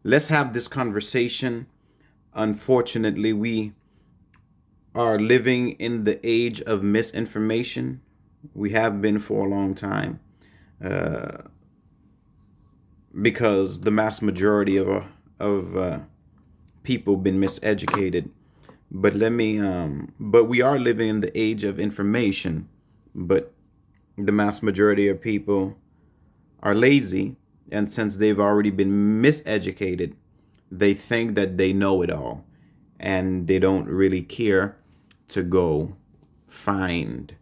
Let's have this conversation. Unfortunately, we are living in the age of misinformation. We have been for a long time because the mass majority of people been miseducated. But we are living in the age of information. But the mass majority of people are lazy, and since they've already been miseducated, they think that they know it all, and they don't really care to go find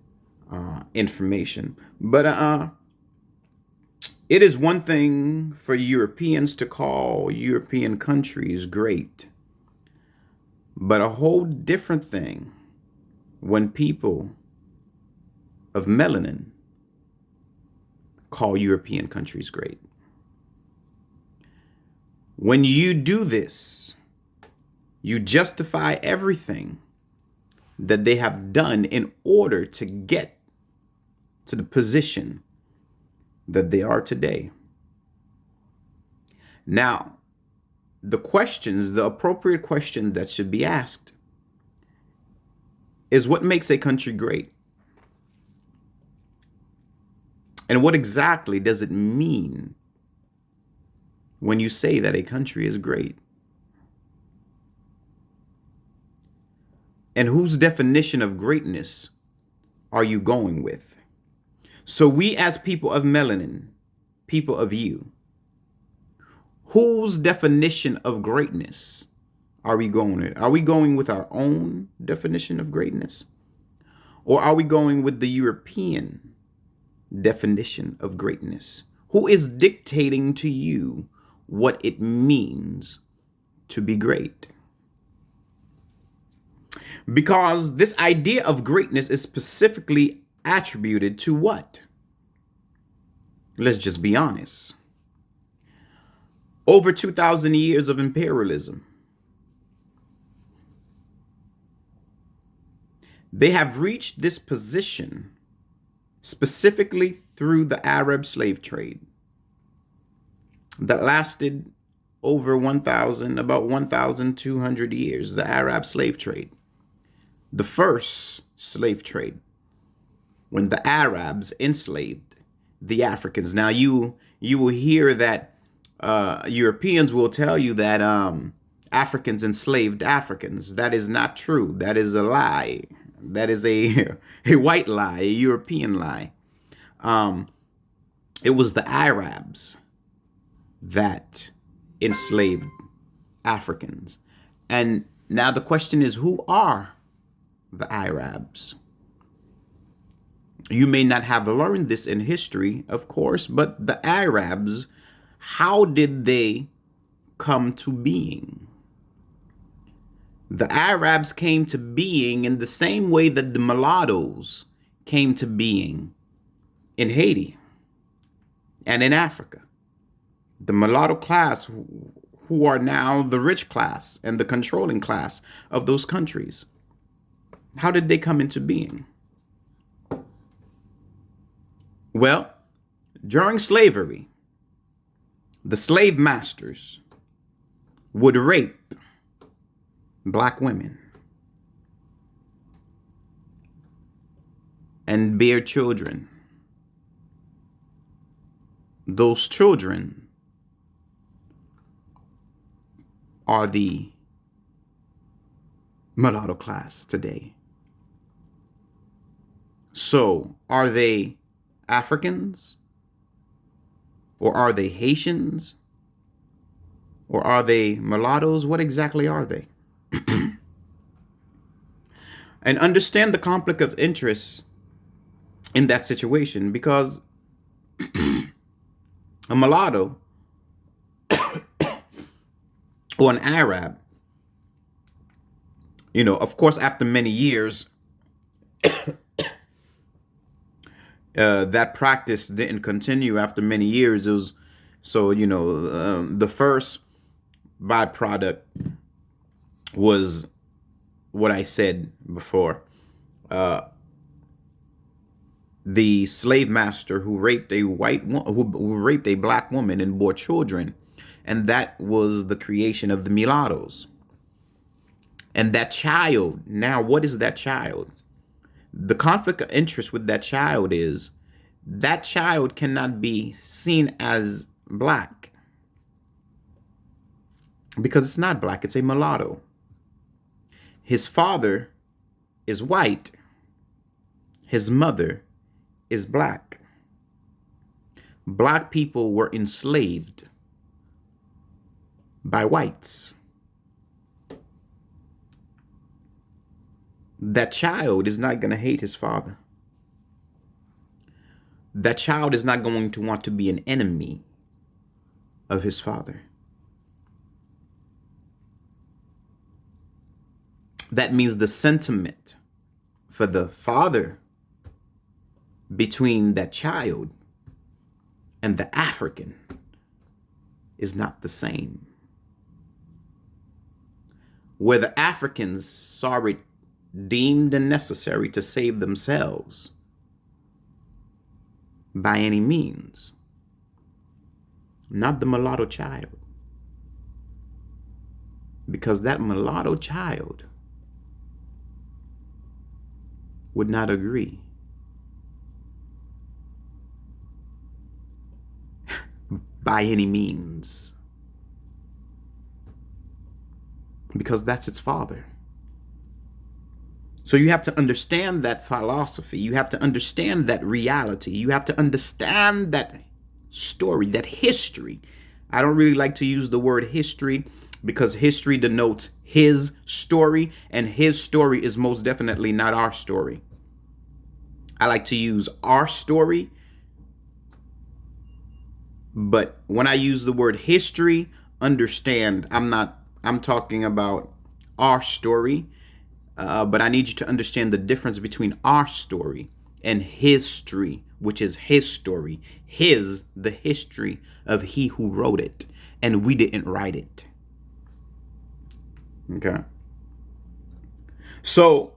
information. But it is one thing for Europeans to call European countries great, but a whole different thing when people of melanin call European countries great. When you do this, you justify everything that they have done in order to get to the position that they are today. Now, the appropriate question that should be asked is what makes a country great? And what exactly does it mean when you say that a country is great? And whose definition of greatness are you going with? So we as people of melanin, people of you, whose definition of greatness are we going with? Are we going with our own definition of greatness? Or are we going with the European definition of greatness? Who is dictating to you what it means to be great? Because this idea of greatness is specifically attributed to what? Let's just be honest. Over 2,000 years of imperialism. They have reached this position specifically through the Arab slave trade that lasted over about 1,200 years, the Arab slave trade. The first slave trade, when the Arabs enslaved the Africans. Now you will hear that Europeans will tell you that Africans enslaved Africans. That is not true. That is a lie. That is a a white lie, a European lie. It was the Arabs that enslaved Africans. And now the question is, who are the Arabs? You may not have learned this in history, of course, but the Arabs, how did they come to being? The Arabs came to being in the same way that the mulattoes came to being in Haiti and in Africa. The mulatto class, who are now the rich class and the controlling class of those countries. How did they come into being? Well, during slavery, the slave masters would rape black women and bear children. Those children are the mulatto class today. So, are they Africans? Or are they Haitians? Or are they mulattoes? What exactly are they? And understand the conflict of interest in that situation, because a mulatto or an Arab, of course, after many years, that practice didn't continue. After many years, it was the first byproduct was what I said before. The slave master who raped a who raped a black woman and bore children, And that was the creation of the mulattoes. And that child, now what is that child? The conflict of interest with that child is that child cannot be seen as black because it's not black, it's a mulatto. His father is white, his mother is black. Black people were enslaved by whites. That child is not going to hate his father. That child is not going to want to be an enemy of his father. That means the sentiment for the father between that child and the African is not the same. Where the Africans saw it deemed and necessary to save themselves by any means, not the mulatto child, because that mulatto child would not agree. By any means, because that's its father. So you have to understand that philosophy. You have to understand that reality. You have to understand that story, that history. I don't really like to use the word history because history denotes his story, and his story is most definitely not our story. I like to use our story. But when I use the word history, understand I'm talking about our story. But I need you to understand the difference between our story and history, which is his story. The history of he who wrote it, and we didn't write it. Okay. So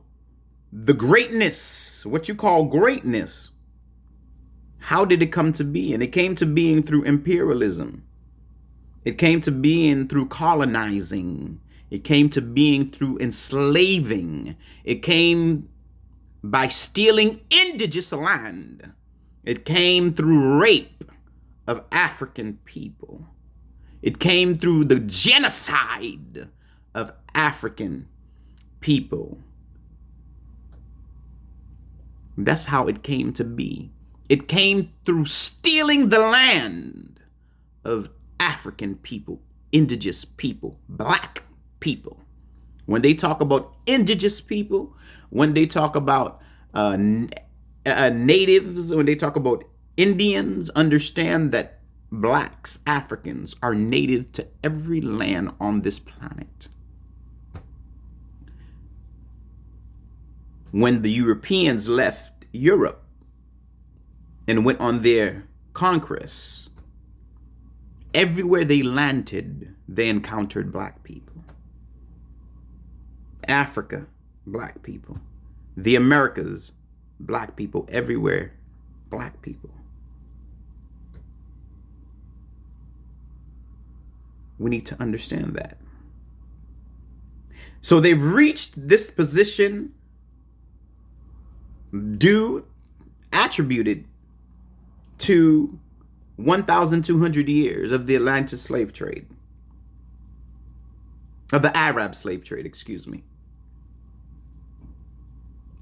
the greatness, what you call greatness, how did it come to be? And it came to being through imperialism. It came to being through colonizing. It came to being through enslaving. It came by stealing indigenous land. It came through rape of African people. It came through the genocide of African people. That's how it came to be. It came through stealing the land of African people, indigenous people, black people. When they talk about indigenous people, when they talk about natives, when they talk about Indians, understand that blacks, Africans, are native to every land on this planet. When the Europeans left Europe and went on their conquests, everywhere they landed, they encountered black people. Africa, black people. The Americas, black people. Everywhere, black people. We need to understand that. So they've reached this position attributed to 1,200 years of the Atlantic slave trade. Of the Arab slave trade, excuse me.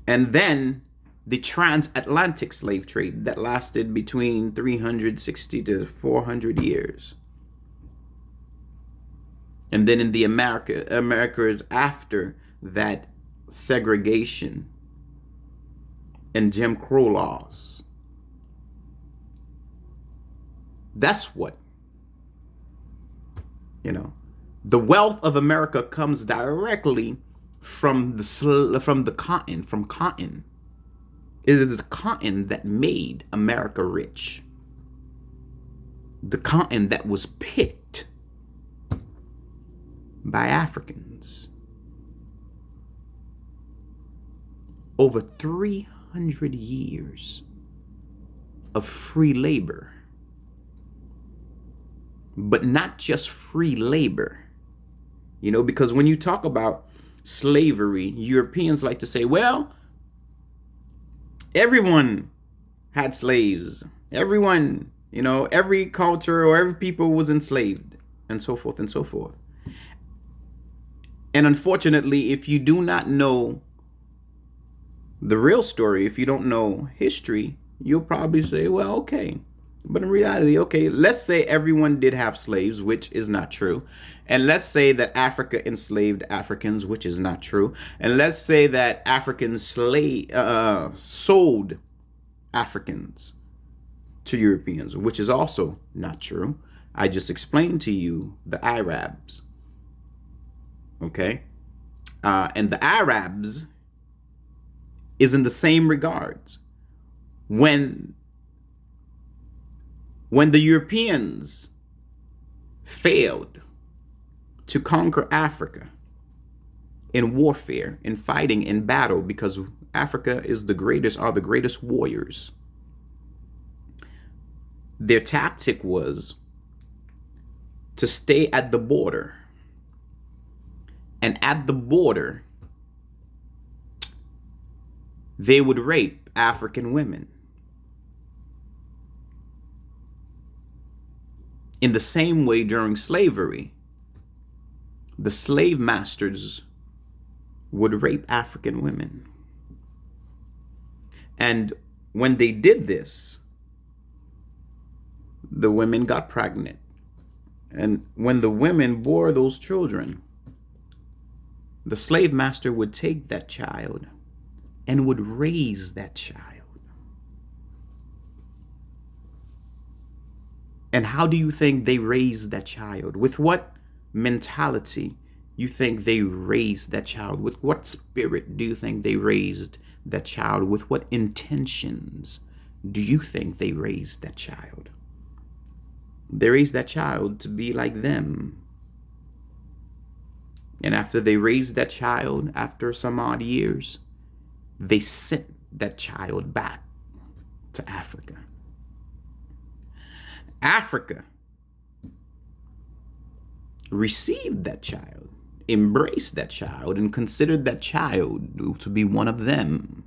And then the transatlantic slave trade that lasted between 360 to 400 years. And then in the Americas after that, segregation and Jim Crow laws. That's what, the wealth of America comes directly from cotton. It is the cotton that made America rich. The cotton that was picked by Africans. Over 300 years of free labor but not just free labor. Because when you talk about slavery, Europeans like to say, well, everyone had slaves. Everyone, every culture or every people was enslaved, and so forth and so forth. And unfortunately, if you do not know the real story, if you don't know history, you'll probably say, well, okay. But in reality, okay, let's say everyone did have slaves, which is not true. And let's say that Africa enslaved Africans, which is not true. And let's say that Africans sold Africans to Europeans, which is also not true. I just explained to you the Arabs. Okay? And the Arabs is in the same regards. When the Europeans failed to conquer Africa in warfare, in fighting, in battle, because Africa are the greatest warriors, their tactic was to stay at the border. And at the border, they would rape African women. In the same way, during slavery, the slave masters would rape African women. And when they did this, the women got pregnant. And when the women bore those children, the slave master would take that child and would raise that child. And how do you think they raised that child? With what mentality you think they raised that child? With what spirit do you think they raised that child? With what intentions do you think they raised that child? They raised that child to be like them. And after they raised that child, after some odd years, they sent that child back to Africa. Africa received that child, embraced that child, and considered that child to be one of them.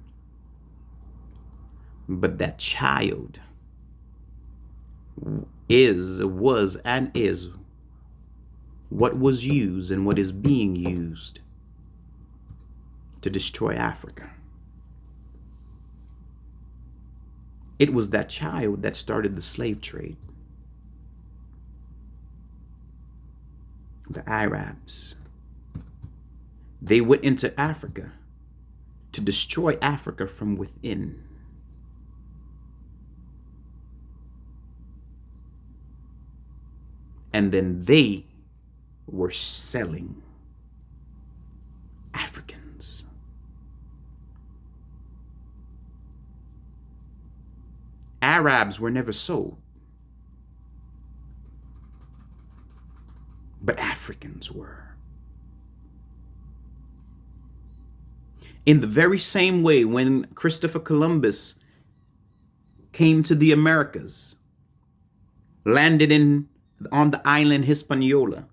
But that child was, and is what was used and what is being used to destroy Africa. It was that child that started the slave trade. The Arabs. They went into Africa to destroy Africa from within. And then they were selling Africans. Arabs were never sold, but Africans were. In the very same way, when Christopher Columbus came to the Americas, landed on the island Hispaniola,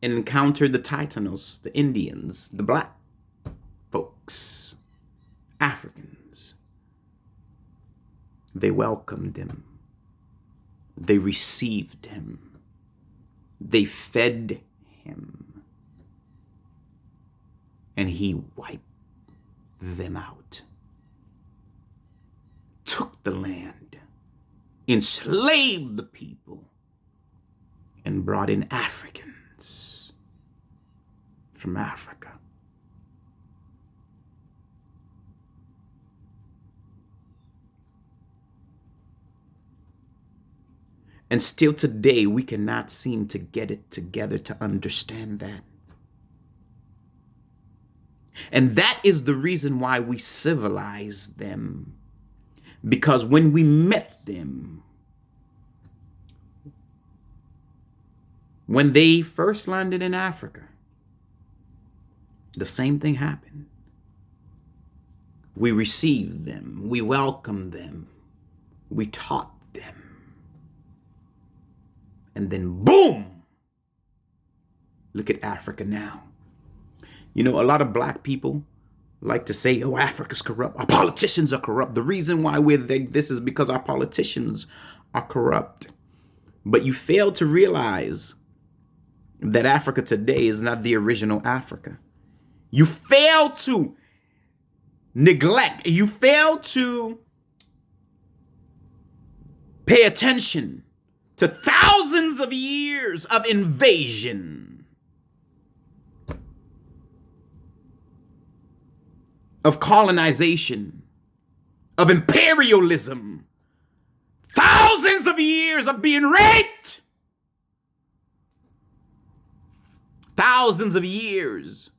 and encountered the Taínos, the Indians, the black folks, Africans, they welcomed him. They received him. They fed him. And he wiped them out. Took the land, enslaved the people, and brought in Africans from Africa. And still today, we cannot seem to get it together to understand that. And that is the reason why we civilize them. Because when we met them, when they first landed in Africa, the same thing happened. We received them. We welcomed them. We taught them. And then boom, look at Africa now. You know, a lot of black people like to say, oh, Africa's corrupt. Our politicians are corrupt. The reason why we're this is because our politicians are corrupt. But you fail to realize that Africa today is not the original Africa. You fail to neglect. You fail to pay attention to thousands of years of invasion, of colonization, of imperialism, thousands of years of being raped, thousands of years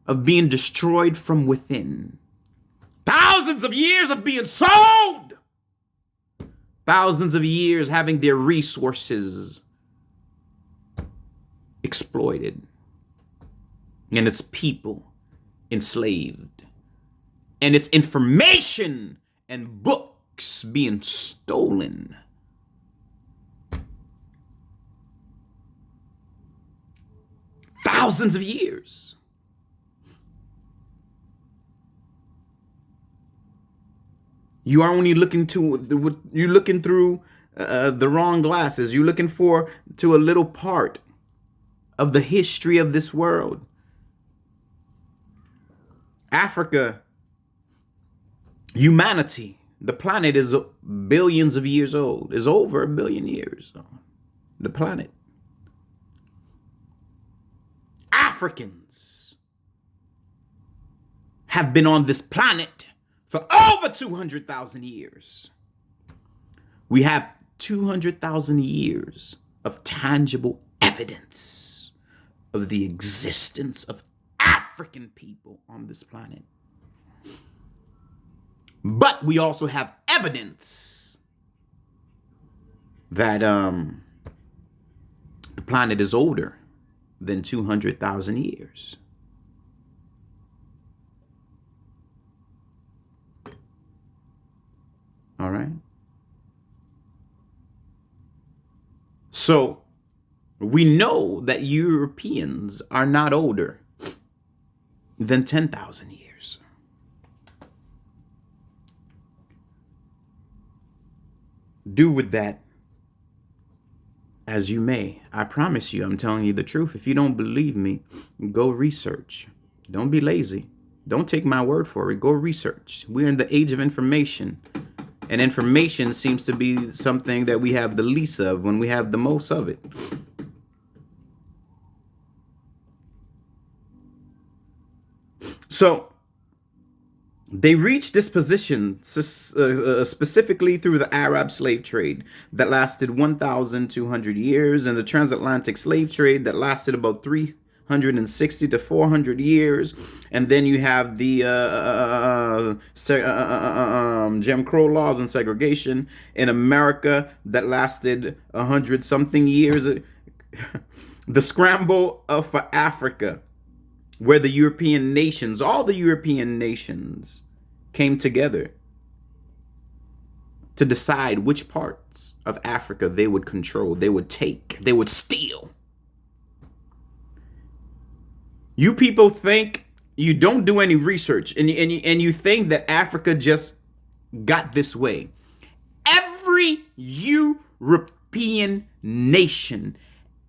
of being destroyed from within, thousands of years of being sold, thousands of years having their resources exploited, and its people enslaved, and its information and books being stolen. Thousands of years. You are only looking to, you're looking through the wrong glasses. You're looking to a little part of the history of this world. Africa, humanity, the planet is billions of years old, is over 1 billion years. The planet. Africans have been on this planet for over 200,000 years. We have 200,000 years of tangible evidence of the existence of African people on this planet. But we also have evidence that the planet is older than 200,000 years. All right. So we know that Europeans are not older than 10,000 years. Do with that as you may. I promise you, I'm telling you the truth. If you don't believe me, go research. Don't be lazy. Don't take my word for it. Go research. We're in the age of information. And information seems to be something that we have the least of when we have the most of it. So they reached this position specifically through the Arab slave trade that lasted 1,200 years and the transatlantic slave trade that lasted about 360 to 400 years. And then you have the Jim Crow laws and segregation in America that lasted 100-something years. The scramble for Africa, where the European nations, all the European nations, came together to decide which parts of Africa they would control, they would take, they would steal. You people think you don't do any research and you think that Africa just got this way. Every European nation,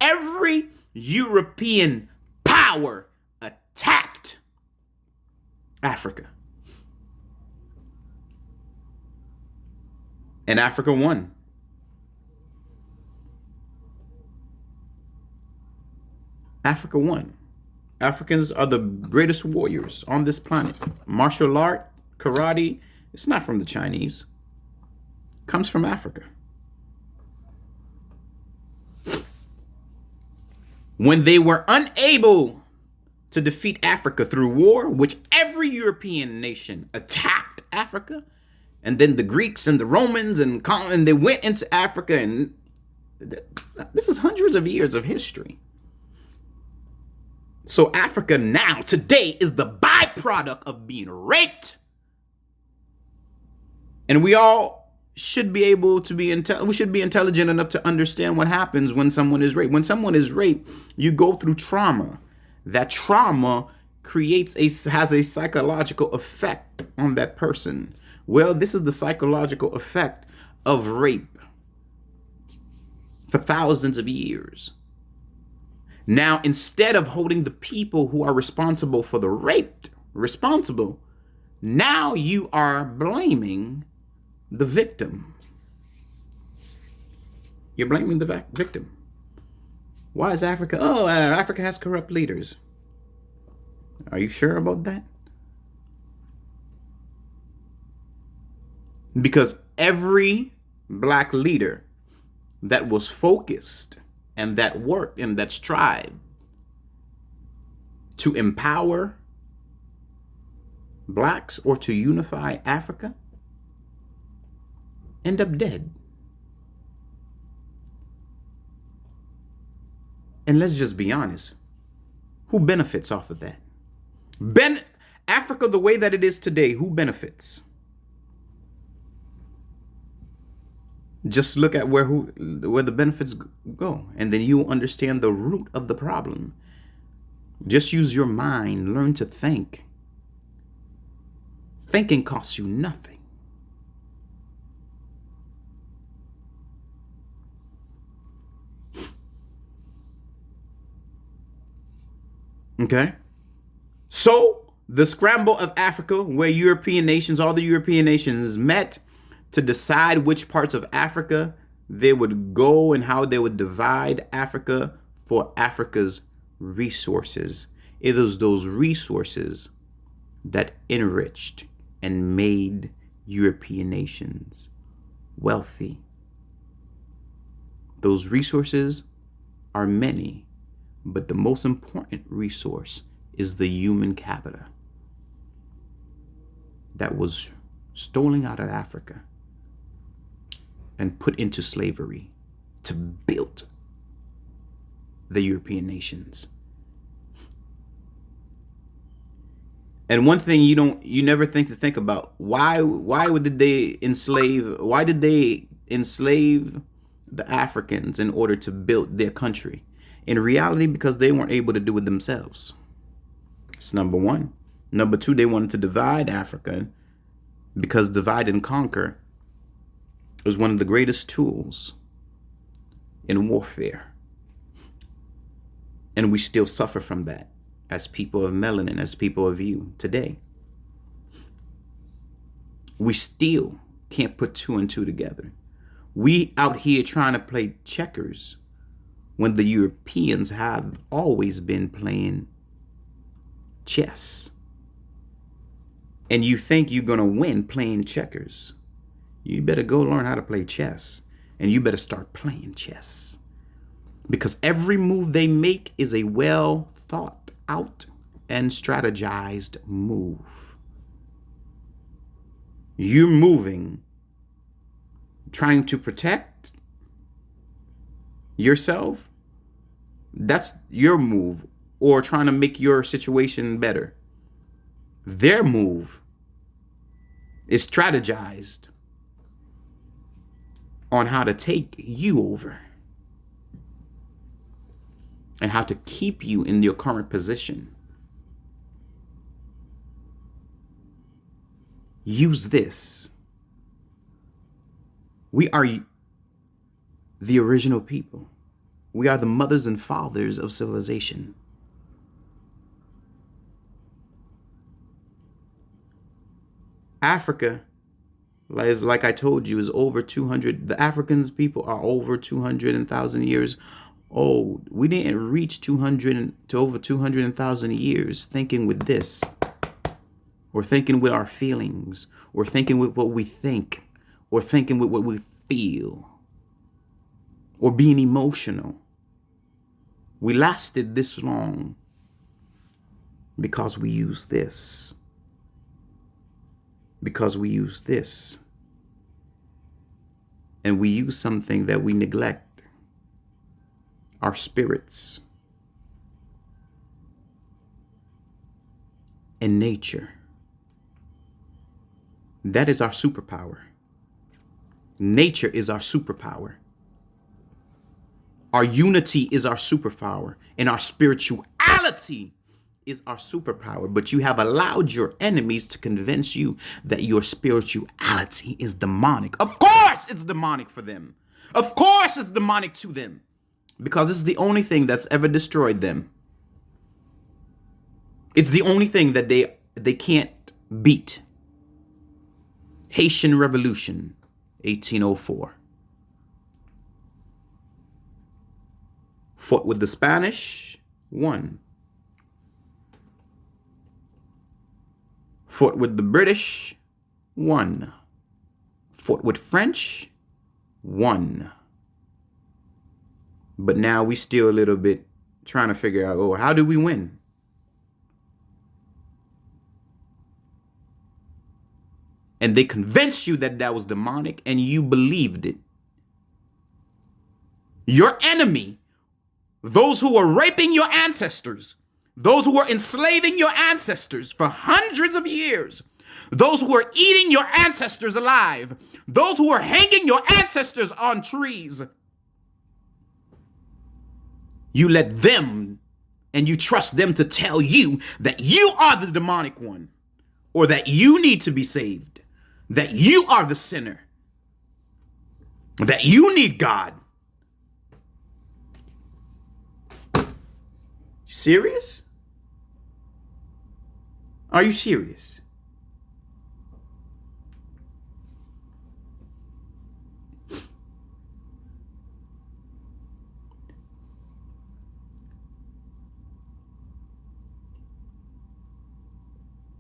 every European power attacked Africa. And Africa won. Africa won. Africans are the greatest warriors on this planet. Martial art, karate, it's not from the Chinese. It comes from Africa. When they were unable to defeat Africa through war, which every European nation attacked Africa, and then the Greeks and the Romans and they went into Africa, and this is hundreds of years of history. So Africa now, today, is the byproduct of being raped. And we all should be able to be we should be intelligent enough to understand what happens when someone is raped. When someone is raped, you go through trauma. That trauma has a psychological effect on that person. Well, this is the psychological effect of rape for thousands of years. Now, instead of holding the people who are responsible for the raped responsible, now you are blaming the victim. You're blaming the victim. Why is Africa? Oh, Africa has corrupt leaders. Are you sure about that? Because every black leader that was focused and that worked and that strived to empower blacks or to unify Africa end up dead. And let's just be honest. Who benefits off of that? Africa, the way that it is today, who benefits? Just look at where the benefits go, and then you understand the root of the problem. Just use your mind. Learn to think. Thinking costs you nothing. Okay? So, the scramble of Africa, where all the European nations met to decide which parts of Africa they would go and how they would divide Africa for Africa's resources. It was those resources that enriched and made European nations wealthy. Those resources are many, but the most important resource is the human capital that was stolen out of Africa and put into slavery to build the European nations. And one thing you never think about, why did they enslave the Africans in order to build their country? In reality, because they weren't able to do it themselves. It's number one. Number two, they wanted to divide Africa because divide and conquer is one of the greatest tools in warfare. And we still suffer from that as people of melanin, as people of you today. We still can't put two and two together. We out here trying to play checkers when the Europeans have always been playing chess. And you think you're going to win playing checkers. You better go learn how to play chess. And you better start playing chess. Because every move they make is a well thought out and strategized move. You're moving, trying to protect yourself. That's your move. Or trying to make your situation better. Their move is strategized on how to take you over and how to keep you in your current position. Use this. We are the original people. We are the mothers and fathers of civilization. Africa, like I told you, is over 200. The Africans people are over 200,000 years old. We didn't reach 200 to over 200,000 years thinking with this, or thinking with our feelings, or thinking with what we think, or thinking with what we feel, or being emotional. We lasted this long because we use this. Because we use this. And we use something that we neglect. Our spirits. And nature. That is our superpower. Nature is our superpower. Our unity is our superpower, and our spirituality is our superpower. But you have allowed your enemies to convince you that your spirituality is demonic. Of course, it's demonic for them. Of course, it's demonic to them, because it's the only thing that's ever destroyed them. It's the only thing that they can't beat. Haitian Revolution, 1804. Fought with the Spanish, won. Fought with the British, won. Fought with French, won. But now we still a little bit trying to figure out, oh, how do we win? And they convinced you that that was demonic, and you believed it. Your enemy, those who were raping your ancestors, those who were enslaving your ancestors for hundreds of years, those who were eating your ancestors alive, those who were hanging your ancestors on trees, you let them and you trust them to tell you that you are the demonic one, or that you need to be saved, that you are the sinner, that you need God. Serious? Are you serious?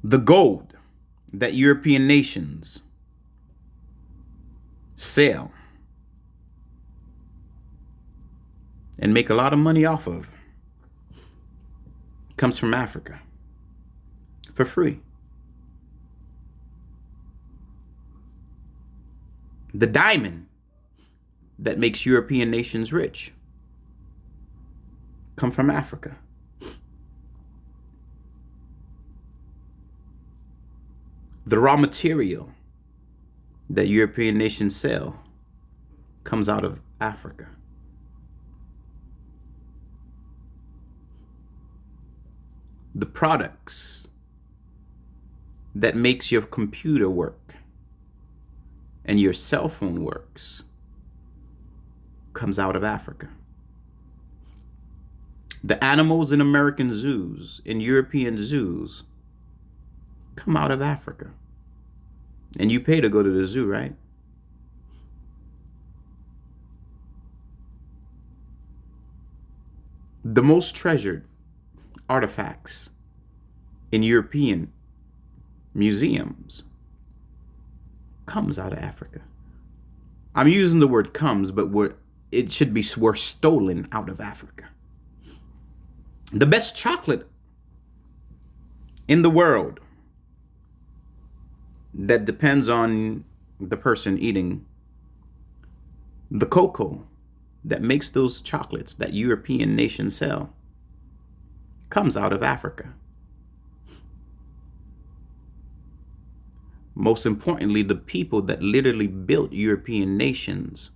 The gold that European nations sell and make a lot of money off of comes from Africa for free. The diamond that makes European nations rich come from Africa. The raw material that European nations sell comes out of Africa. The products that makes your computer work and your cell phone works comes out of Africa. The animals in American zoos, in European zoos, come out of Africa. And you pay to go to the zoo, right? The most treasured artifacts in European museums comes out of Africa. I'm using the word comes, but it should be were stolen out of Africa. The best chocolate in the world that depends on the person eating the cocoa that makes those chocolates that European nations sell comes out of Africa. Most importantly, the people that literally built European nations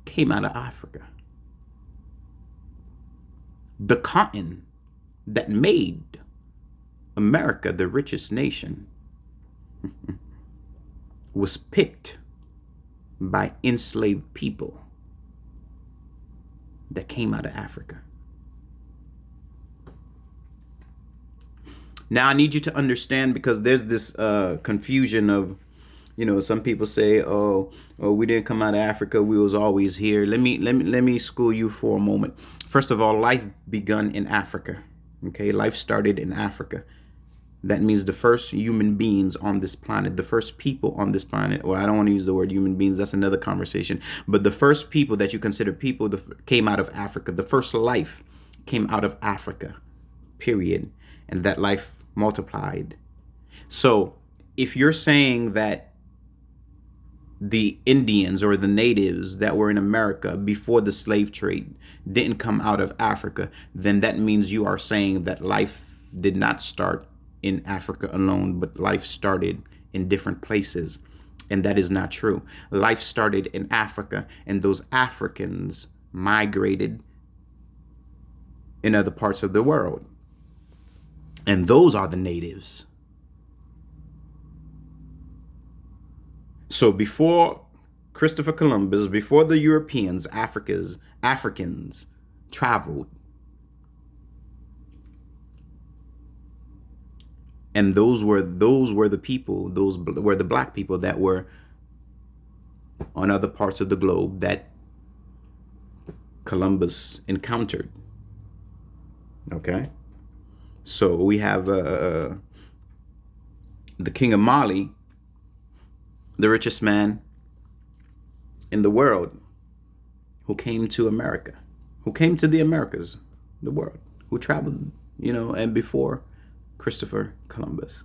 came out of Africa. The cotton that made America the richest nation was picked by enslaved people that came out of Africa. Now I need you to understand, because there's this confusion of, some people say, oh, we didn't come out of Africa, we was always here. Let me school you for a moment. First of all, life begun in Africa. Okay, life started in Africa. That means the first human beings on this planet, the first people on this planet, or I don't want to use the word human beings, that's another conversation, but the first people that you consider people came out of Africa. The first life came out of Africa, period. And that life multiplied. So if you're saying that the Indians or the natives that were in America before the slave trade didn't come out of Africa, then that means you are saying that life did not start in Africa alone, but life started in different places. And that is not true. Life started in Africa, and those Africans migrated in other parts of the world. And those are the natives. So before Christopher Columbus, before the Europeans, Africans traveled. And those were the people, those were the black people that were on other parts of the globe that Columbus encountered. Okay? So we have the King of Mali, the richest man in the world, who came to America, who came to the Americas, the world, who traveled, and before Christopher Columbus.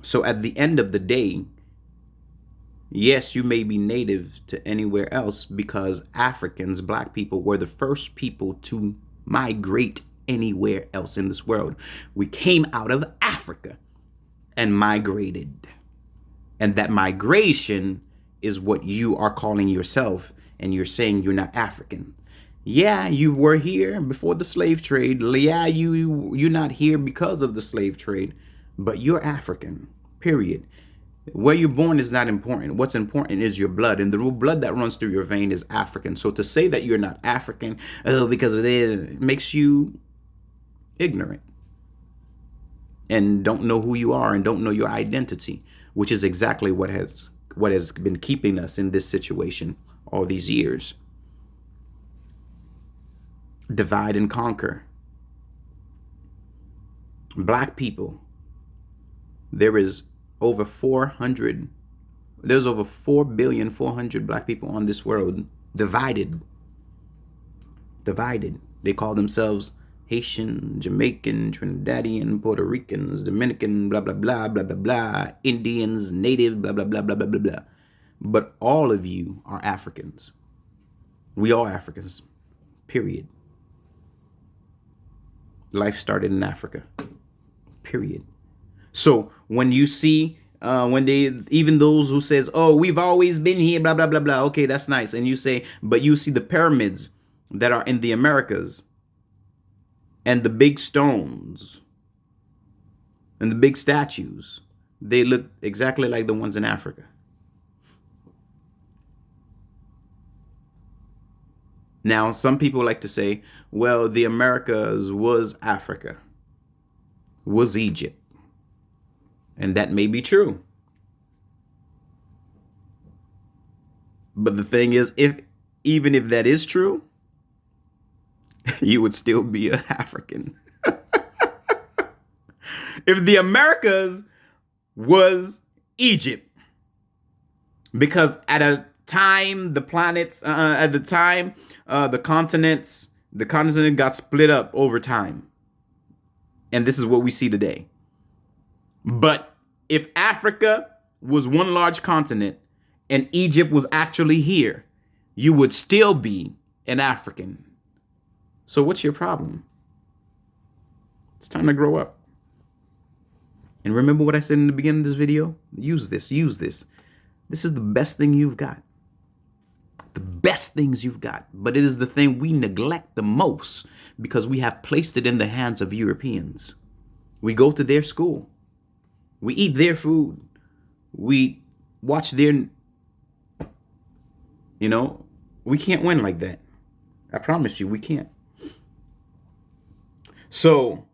So at the end of the day, yes, you may be native to anywhere else because Africans, black people, were the first people to migrate anywhere else in this world. We came out of Africa and migrated. And that migration is what you are calling yourself, and you're saying you're not African. Yeah, you were here before the slave trade. Yeah, you're not here because of the slave trade, but you're African, period. Where you're born is not important. What's important is your blood, and the blood that runs through your vein is African. So to say that you're not African because of it makes you ignorant and don't know who you are and don't know your identity, which is exactly what has been keeping us in this situation all these years. Divide and conquer. Black people, there's over 4 billion 400 black people on this world, divided. They call themselves Haitian, Jamaican, Trinidadian, Puerto Ricans, Dominican, blah blah blah blah blah blah, Indians, native, blah blah blah blah blah blah blah. But all of you are Africans. We are Africans, period. Life started in Africa, period. So when you see, even those who says, oh, we've always been here, blah, blah, blah, blah. Okay, that's nice. And you say, but you see the pyramids that are in the Americas and the big stones and the big statues, they look exactly like the ones in Africa. Now, some people like to say, well, the Americas was Africa, was Egypt. And that may be true. But the thing is, even if that is true, you would still be an African. If the Americas was Egypt, because at a time, the continent got split up over time. And this is what we see today. But if Africa was one large continent and Egypt was actually here, you would still be an African. So what's your problem? It's time to grow up. And remember what I said in the beginning of this video? Use this. This is the best thing you've got. The best things you've got. But it is the thing we neglect the most because we have placed it in the hands of Europeans. We go to their school. We eat their food. We watch their, we can't win like that. I promise you, we can't. So,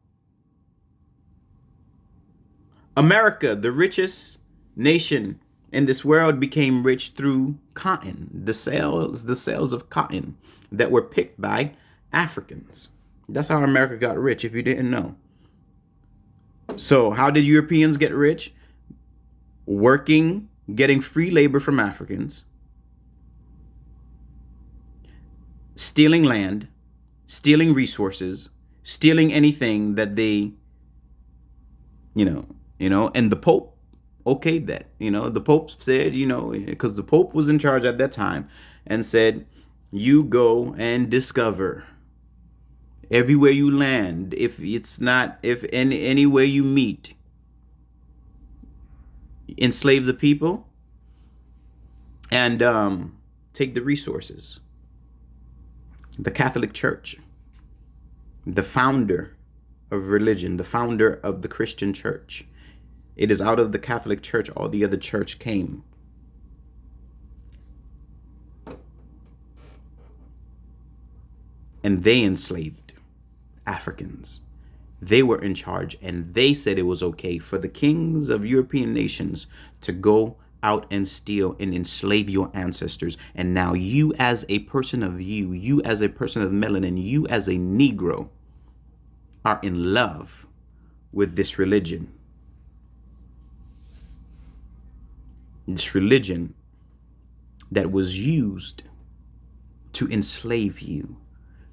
America, the richest nation in this world, became rich through cotton, the sales of cotton that were picked by Africans. That's how America got rich, if you didn't know. So how did Europeans get rich? Working, getting free labor from Africans, stealing land, stealing resources, stealing anything that they, and the Pope okayed that. The Pope said, because the Pope was in charge at that time and said, you go and discover everywhere you land, if anywhere you meet, enslave the people, and take the resources. The Catholic Church, the founder of religion, the founder of the Christian church. It is out of the Catholic Church all the other church came. And they enslaved Africans. They were in charge, and they said it was okay for the kings of European nations to go out and steal and enslave your ancestors. And now you as a person of you as a person of melanin, you as a Negro are in love with this religion. This religion that was used to enslave you.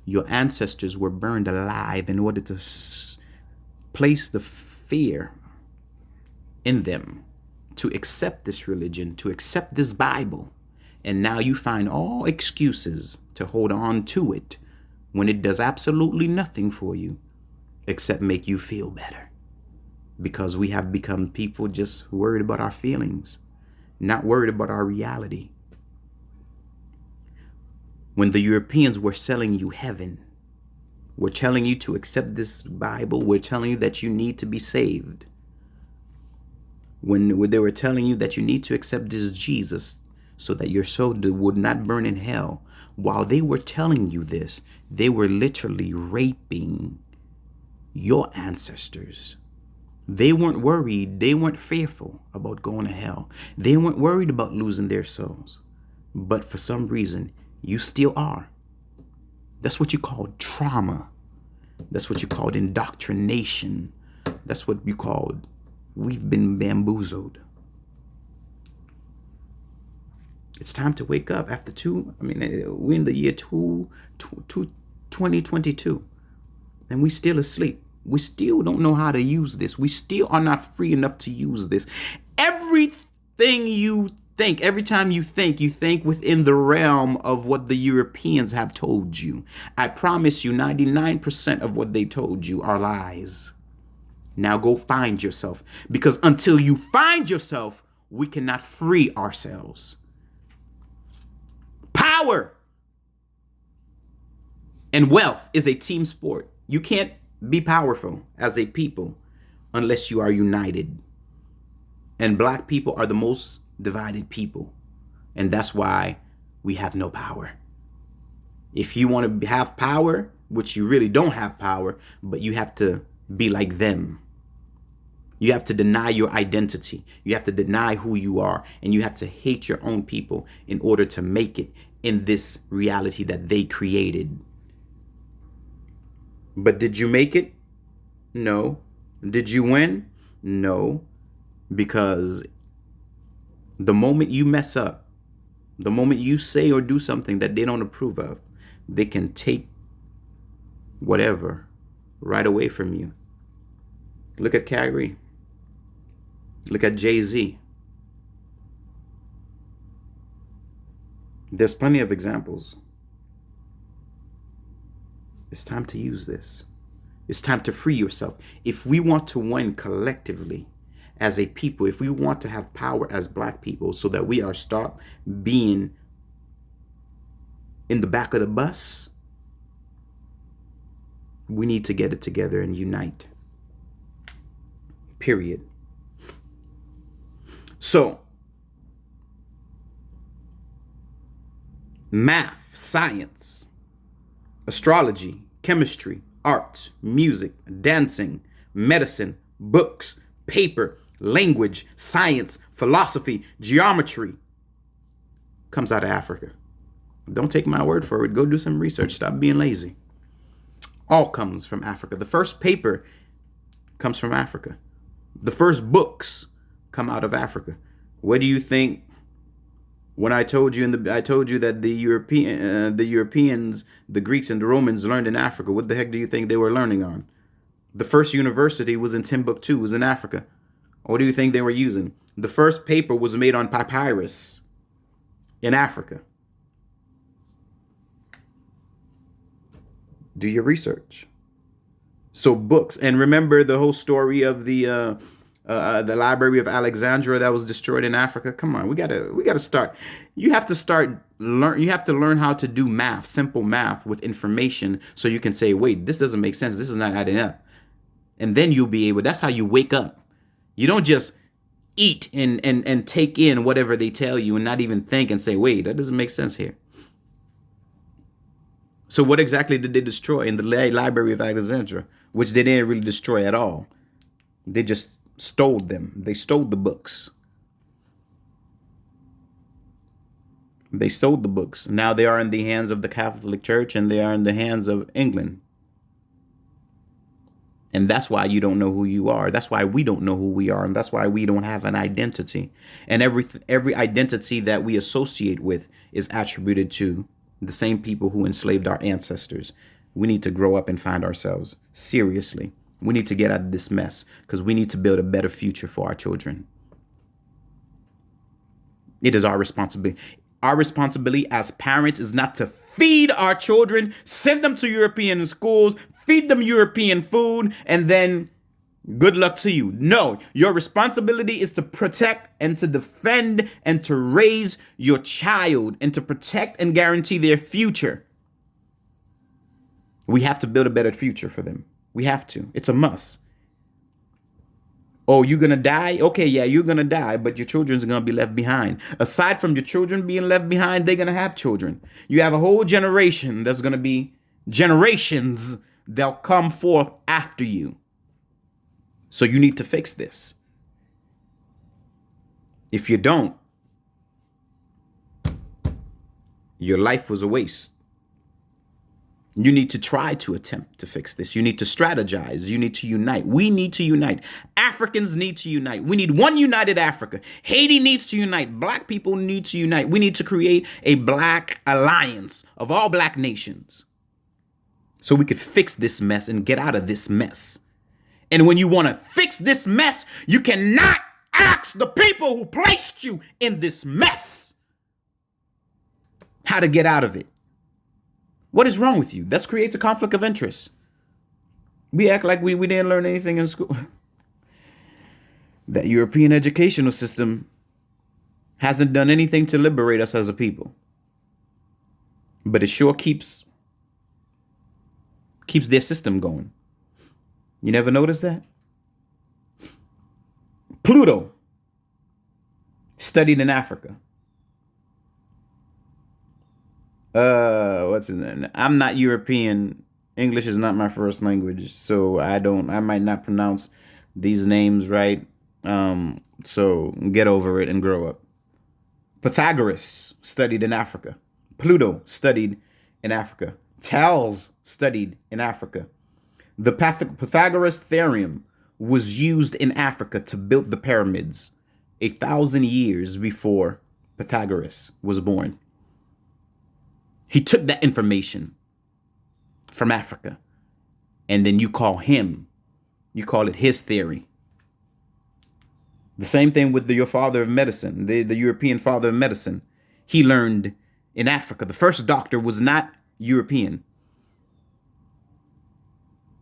Your ancestors were burned alive in order to place the fear in them to accept this religion, to accept this Bible. And now you find all excuses to hold on to it when it does absolutely nothing for you except make you feel better. Because we have become people just worried about our feelings, not worried about our reality. When the Europeans were selling you heaven, we're telling you to accept this Bible. We're telling you that you need to be saved. When they were telling you that you need to accept this Jesus so that your soul would not burn in hell, while they were telling you this, they were literally raping your ancestors. They weren't worried. They weren't fearful about going to hell. They weren't worried about losing their souls. But for some reason, you still are. That's what you call trauma. That's what you call indoctrination. That's what you call we've been bamboozled. It's time to wake up after we're in the year 2022 and we still asleep. We still don't know how to use this. We still are not free enough to use this. Everything you think, every time you think within the realm of what the Europeans have told you. I promise you 99% of what they told you are lies. Now go find yourself, because until you find yourself, we cannot free ourselves. Power and wealth is a team sport. You can't be powerful as a people unless you are united. And black people are the most divided people. And that's why we have no power. If you want to have power, which you really don't have power, but you have to be like them. You have to deny your identity. You have to deny who you are. And you have to hate your own people in order to make it in this reality that they created. But did you make it? No. Did you win? No. Because the moment you mess up, the moment you say or do something that they don't approve of, they can take whatever right away from you. Look at Kyrie. Look at Jay-Z. There's plenty of examples. It's time to use this. It's time to free yourself. If we want to win collectively as a people, if we want to have power as black people so that we are stop being in the back of the bus, we need to get it together and unite. Period. So, math, science, astrology, chemistry, arts, music, dancing, medicine, books, paper, language, science, philosophy, geometry comes out of Africa. Don't take my word for it. Go do some research. Stop being lazy. All comes from Africa. The first paper comes from Africa. The first books come out of Africa. What do you think? When I told you that the Europeans, the Greeks and the Romans learned in Africa, what the heck do you think they were learning on? The first university was in Timbuktu, was in Africa. What do you think they were using? The first paper was made on papyrus in Africa. Do your research. So books, and remember the whole story of the The Library of Alexandria that was destroyed in Africa. Come on, we gotta start. You have to start learn. You have to learn how to do math, simple math with information, so you can say, wait, this doesn't make sense. This is not adding up, and then you'll be able. That's how you wake up. You don't just eat and take in whatever they tell you and not even think and say, wait, that doesn't make sense here. So what exactly did they destroy in the Library of Alexandria, which they didn't really destroy at all? They just stole them. They stole the books. They sold the books. Now they are in the hands of the Catholic Church and they are in the hands of England. And that's why you don't know who you are. That's why we don't know who we are. And that's why we don't have an identity. And every identity that we associate with is attributed to the same people who enslaved our ancestors. We need to grow up and find ourselves. Seriously. We need to get out of this mess because we need to build a better future for our children. It is our responsibility. Our responsibility as parents is not to feed our children, send them to European schools, feed them European food, and then good luck to you. No, your responsibility is to protect and to defend and to raise your child and to protect and guarantee their future. We have to build a better future for them. We have to. It's a must. Oh, you're going to die? Okay, yeah, you're going to die, but your children's going to be left behind. Aside from your children being left behind, they're going to have children. You have a whole generation that's going to be generations that'll come forth after you. So you need to fix this. If you don't, your life was a waste. You need to try to attempt to fix this. You need to strategize. You need to unite. We need to unite. Africans need to unite. We need one united Africa. Haiti needs to unite. Black people need to unite. We need to create a black alliance of all black nations so we could fix this mess and get out of this mess. And when you want to fix this mess, you cannot ask the people who placed you in this mess how to get out of it. What is wrong with you? That creates a conflict of interest. We act like we didn't learn anything in school. That European educational system hasn't done anything to liberate us as a people. But it sure keeps their system going. You never noticed that? Pluto studied in Africa. What's his name? I'm not European. English is not my first language, so I might not pronounce these names right. So get over it and grow up. Pythagoras studied in Africa. Pluto studied in Africa. Thales studied in Africa. The Pythagoras theorem was used in Africa to build the pyramids 1,000 years before Pythagoras was born. He took that information from Africa, and then you call it his theory. The same thing with your father of medicine, the European father of medicine. He learned in Africa. The first doctor was not European.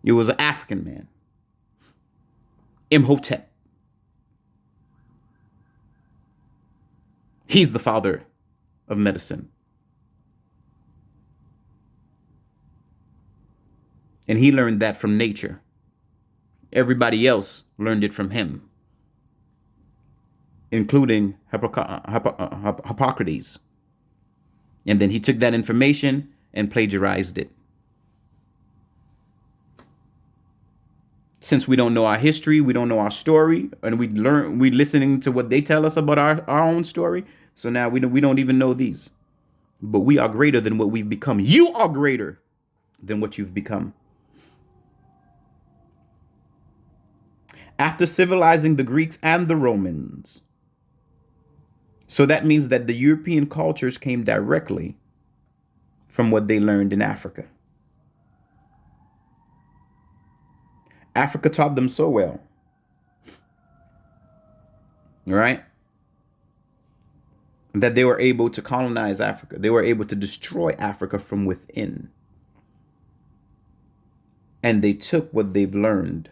It was an African man, Imhotep. He's the father of medicine. And he learned that from nature. Everybody else learned it from him, including Hippocrates. And then he took that information and plagiarized it. Since we don't know our history, we don't know our story, and we listening to what they tell us about our own story. So now we don't even know these. But we are greater than what we've become. You are greater than what you've become. After civilizing the Greeks and the Romans. So that means that the European cultures came directly from what they learned in Africa. Africa taught them so well. Right? That they were able to colonize Africa. They were able to destroy Africa from within. And they took what they've learned,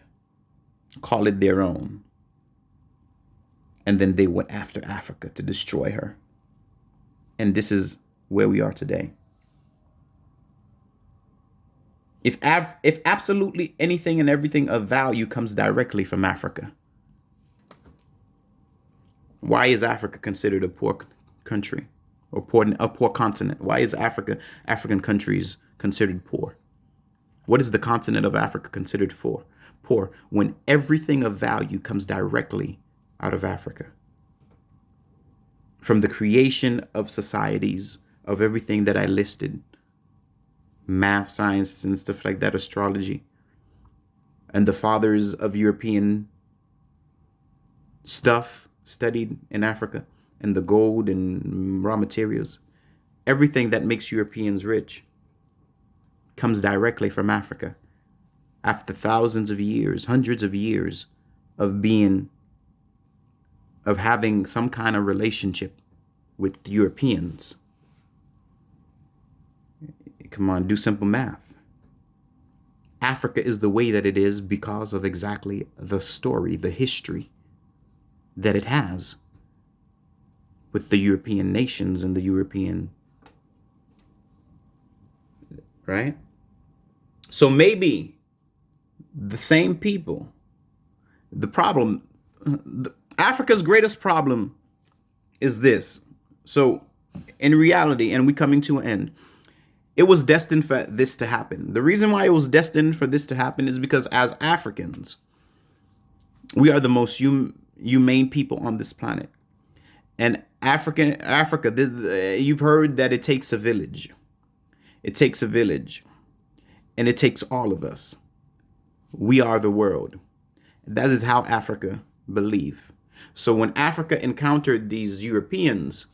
call it their own, And then they went after Africa to destroy her. And this is where we are today. If absolutely anything and everything of value comes directly from Africa, why is Africa considered a poor country or a poor continent? Why is African countries considered poor? What is the continent of Africa considered poor when everything of value comes directly out of Africa? From the creation of societies, of everything that I listed, math, science, and stuff like that, astrology, and the fathers of European stuff studied in Africa, and the gold and raw materials, everything that makes Europeans rich comes directly from Africa. After thousands of years, hundreds of years of having some kind of relationship with Europeans. Come on, do simple math. Africa is the way that it is because of exactly the story, the history that it has with the European nations and the European, right? So maybe the same people, the problem, Africa's greatest problem is this. So in reality, and we coming to an end, it was destined for this to happen. The reason why it was destined for this to happen is because as Africans, we are the most humane people on this planet. And Africa, you've heard that it takes a village. It takes a village. And it takes all of us. We are the world. That is how Africa believe. So when Africa encountered these Europeans,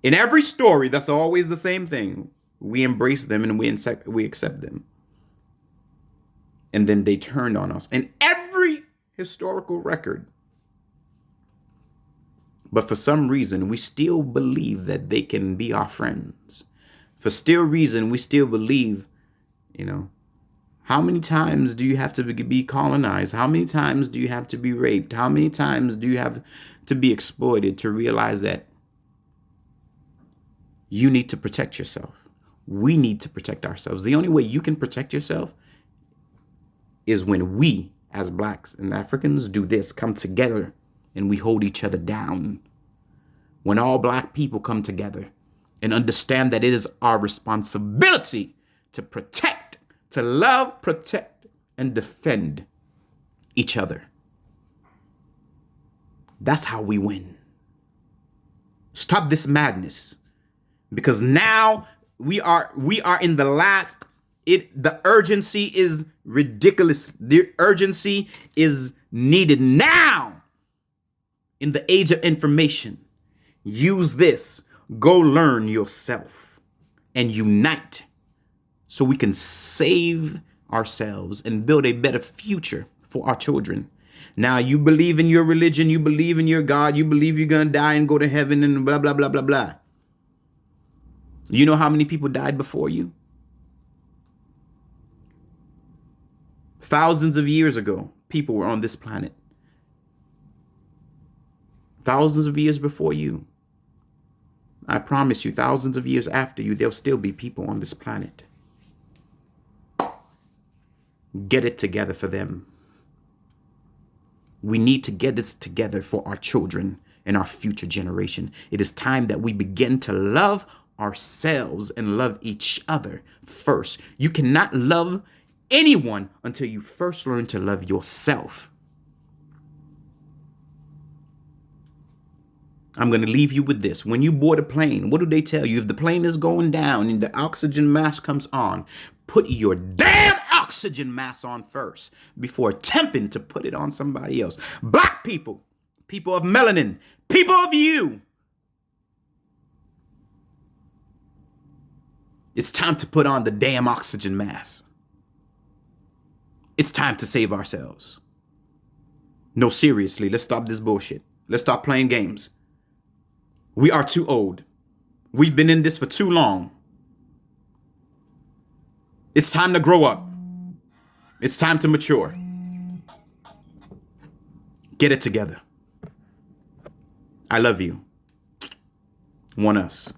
in every story, that's always the same thing. We embrace them and we accept them. And then they turned on us. In every historical record. But for some reason, we still believe that they can be our friends. For still reason, we still believe, how many times do you have to be colonized? How many times do you have to be raped? How many times do you have to be exploited to realize that you need to protect yourself? We need to protect ourselves. The only way you can protect yourself is when we, as Blacks and Africans, do this, come together and we hold each other down. When all Black people come together and understand that it is our responsibility to protect, to love, protect, and defend each other. That's how we win. Stop this madness. Because now we are in the last, the urgency is ridiculous. The urgency is needed now in the age of information. Use this. Go learn yourself and unite so we can save ourselves and build a better future for our children. Now, you believe in your religion, you believe in your God, you believe you're going to die and go to heaven and blah, blah, blah, blah, blah. You know how many people died before you? Thousands of years ago, people were on this planet. Thousands of years before you. I promise you, thousands of years after you, there'll still be people on this planet. Get it together for them. We need to get this together for our children and our future generation. It is time that we begin to love ourselves and love each other first. You cannot love anyone until you first learn to love yourself. I'm going to leave you with this. When you board a plane, what do they tell you? If the plane is going down and the oxygen mask comes on, put your damn oxygen mask on first before attempting to put it on somebody else. Black people, people of melanin, people of you. It's time to put on the damn oxygen mask. It's time to save ourselves. No, seriously, let's stop this bullshit. Let's stop playing games. We are too old. We've been in this for too long. It's time to grow up. It's time to mature. Get it together. I love you. One us.